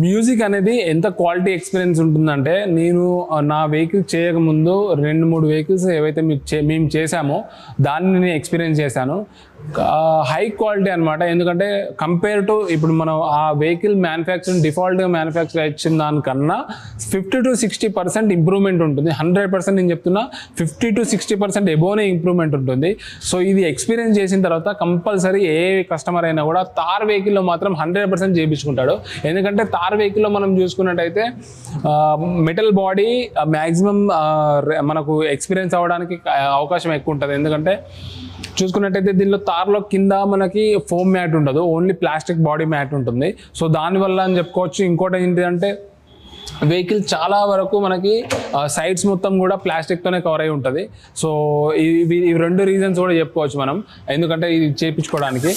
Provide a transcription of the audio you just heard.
Music అనేది ఎంత quality experience ఉంటుందంటే, నేను నా వెహికల్ చేయకముందు 2-3 వెహికల్స్ ఏవైతే మేము చేసామో దాన్ని నేను ఎక్స్పీరియన్స్ చేశాను. హై క్వాలిటీ అనమాట. ఎందుకంటే కంపేర్ టు ఇప్పుడు మనం ఆ వెహికల్ మ్యానుఫ్యాక్చరింగ్ డిఫాల్ట్గా మ్యానుఫ్యాక్చర్ ఇచ్చిన దానికన్నా 50-60% ఇంప్రూవ్మెంట్ ఉంటుంది. 100% నేను చెప్తున్నా 50-60% ఎబోనే ఇంప్రూవ్మెంట్ ఉంటుంది. సో ఇది ఎక్స్పీరియన్స్ చేసిన తర్వాత కంపల్సరీ ఏ కస్టమర్ అయినా కూడా థార్ వెహికల్లో మాత్రం 100% చేయించుకుంటాడు. ఎందుకంటే థార్ వెహికల్లో మనం చూసుకున్నట్టయితే మెటల్ బాడీ మ్యాక్సిమం మనకు ఎక్స్పీరియన్స్ అవ్వడానికి అవకాశం ఎక్కువ ఉంటుంది. ఎందుకంటే చూసుకున్నట్టయితే దీనిలో తార్లో కింద మనకి ఫోమ్ మ్యాట్ ఉండదు, ఓన్లీ ప్లాస్టిక్ బాడీ మ్యాట్ ఉంటుంది. సో దానివల్ల అని చెప్పుకోవచ్చు. ఇంకోటి ఏంటంటే వెహికల్ చాలా వరకు మనకి సైడ్స్ మొత్తం కూడా ప్లాస్టిక్తోనే కవర్ అయి ఉంటుంది. సో ఇవి 2 రీజన్స్ కూడా చెప్పుకోవచ్చు మనం, ఎందుకంటే ఇది చేయించుకోవడానికి.